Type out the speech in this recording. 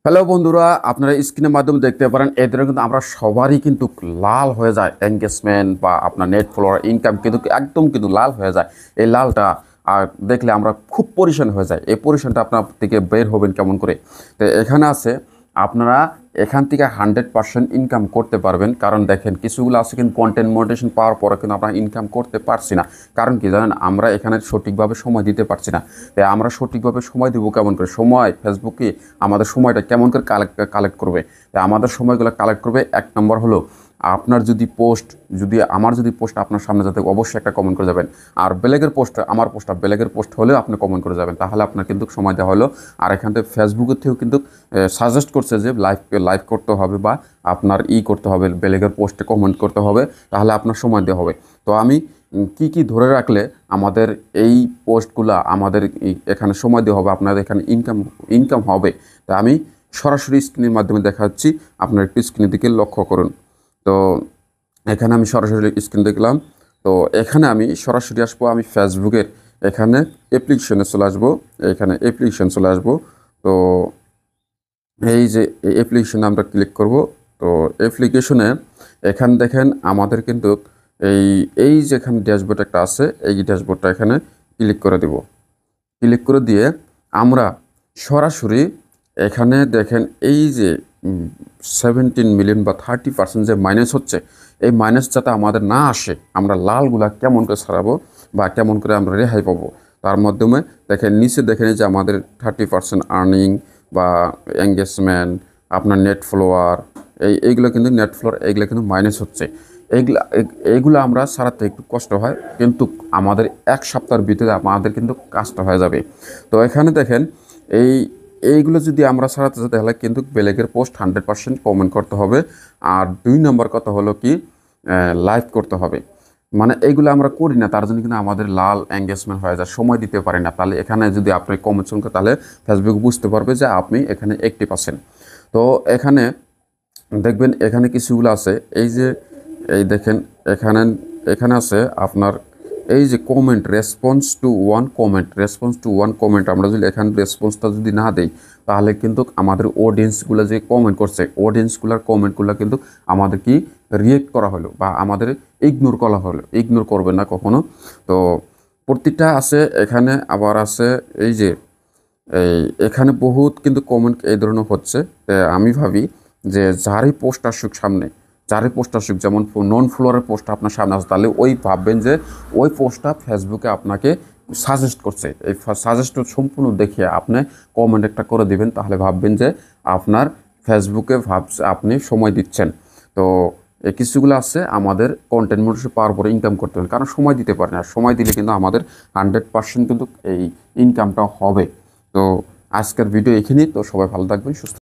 Hello বন্ধুরা, আপনারা স্ক্রিনের মাধ্যমে দেখতে পারেন এই ধরনের কিন্তু আমরা সবারই কিন্তু লাল হয়ে যায় এঙ্গেজমেন্ট বা আপনার নেট ফলোয়ার ইনকাম কিন্তু একদম কিন্তু লাল হয়ে যায়। এই লালটা আর দেখলে আমরা খুব পরিশান হয়ে যায়। এই পরিশানটা আপনার থেকে বের হবেন কেমন করে? তো এখানে আছে আপনারা এখান থেকে 100% ইনকাম করতে পারবেন। কারণ দেখেন কিছুগুলো আছে কিন্তু কন্টেন্ট মনিটাইজেশন পাওয়ার পরে কিন্তু আমরা ইনকাম করতে পারছি না। কারণ কি জানেন, আমরা এখানে সঠিকভাবে সময় দিতে পারছি না। তাই আমরা সঠিকভাবে সময় দেবো কেমন করে? সময় ফেসবুকে আমাদের সময়টা কেমন করে কালেক্ট করবে? তাই আমাদের সময়গুলো কালেক্ট করবে। এক নম্বর হলো আপনার আমার যদি পোস্ট আপনার সামনে যাতে অবশ্যই একটা কমেন্ট করে যাবেন। আর বেলেগের পোস্ট আমার বেলেগের পোস্ট হলেও আপনি কমেন্ট করে যাবেন, তাহলে আপনার কিন্তু সময় দেওয়া হলো। আর এখান থেকে ফেসবুকের থেকেও কিন্তু সাজেস্ট করছে যে লাইভ করতে হবে বা আপনার করতে হবে, বেলেগের পোস্টে কমেন্ট করতে হবে, তাহলে আপনার সময় দেওয়া হবে। তো আমি কি ধরে রাখলে আমাদের এই পোস্টগুলা আমাদের এখানে সময় দেওয়া হবে, আপনাদের এখানে ইনকাম হবে, তা আমি সরাসরি স্ক্রিনের মাধ্যমে দেখাচ্ছি। আপনার একটু স্ক্রিনের দিকে লক্ষ্য করুন। তো এখানে আমি সরাসরি স্ক্রিন দেখলাম। তো এখানে আমি সরাসরি আসবো, আমি ফেসবুকের এখানে অ্যাপ্লিকেশনে চলে আসবো। এখানে অ্যাপ্লিকেশন চলে আসবো। তো এই যে অ্যাপ্লিকেশনে আমরা ক্লিক করব। তো অ্যাপ্লিকেশনে এখানে দেখেন আমাদের কিন্তু এই যে এখানে ড্যাশবোর্ড একটা আছে, এই ড্যাশবোর্ডটা এখানে ক্লিক করে দেব। ক্লিক করে দিয়ে আমরা সরাসরি এখানে দেখেন এই যে 17 মিলিয়ন বা 30% যে মাইনাস হচ্ছে, এই মাইনাস যাতে আমাদের না আসে, আমরা লালগুলা কেমন করে ছাড়াবো বা কেমন করে আমরা রেহাই পাবো, তার মাধ্যমে দেখেন নিচে দেখেন যে আমাদের 30% আর্নিং বা এঙ্গেজমেন্ট, আপনার নেট ফলোয়ার, এইগুলো কিন্তু নেট ফলোয়ার এইগুলো কিন্তু মাইনাস হচ্ছে। এইগুলো আমরা সারাতে একটু কষ্ট হয়, কিন্তু আমাদের এক সপ্তাহের ভিতরে আমাদের কিন্তু কাজটা হয়ে যাবে। তো এখানে দেখেন এইগুলো যদি আমরা সারাতে যাই তাহলে কিন্তু বেলেগের পোস্ট 100% কমেন্ট করতে হবে। আর 2 নম্বর কথা হলো কি, লাইভ করতে হবে। মানে এইগুলো আমরা করি না, তার জন্য কিন্তু আমাদের লাল এঙ্গেজমেন্ট হয়ে যায়, সময় দিতে পারি না। তাহলে এখানে যদি আপনি কমেন্ট করেন তাহলে ফেসবুক বুঝতে পারবে যে আপনি এখানে অ্যাক্টিভ আছেন। তো এখানে দেখবেন এখানে কিছুগুলো আছে, এই দেখেন এখানে আছে আপনার এই যে comment, response to one comment. আমরা যদি এখানে রেসপন্সটা যদি না দেই, তাহলে কিন্তু আমাদের অডিয়েন্সগুলো যে কমেন্ট করছে, অডিয়েন্সগুলোর কমেন্টগুলো কিন্তু আমাদের কি রিয়েক্ট করা হলো বা আমাদের ইগনোর করা হলো। ইগনোর করবে না কখনো। তো প্রতিটা আছে এখানে। আবার আছে এই যে এখানে বহুত কিন্তু কমেন্ট এই ধরনের হচ্ছে। আমি ভাবি যে যারই পোস্ট আসুক, যেমন নন ফলোয়ারের পোস্ট আপনার সামনে আসে, তাহলে ওই ভাববেন যে ওই পোস্টটা ফেসবুকে আপনাকে সাজেস্ট করছে। এই সাজেস্ট সম্পূর্ণ দেখে আপনি কমেন্ট একটা করে দিবেন, তাহলে ভাববেন যে আপনার ফেসবুকে আপনি সময় দিচ্ছেন। তো এই কিছুগুলো আছে আমাদের কন্টেন্ট মনিটাইজেশন পাওয়ার পরে ইনকাম করতে হবে, কারণ সময় দিতে পারে না। সময় দিলে কিন্তু আমাদের 100% কিন্তু এই ইনকামটা হবে। তো আজকের ভিডিও এখানেই। তো সবাই ভালো থাকবেন, সুস্থ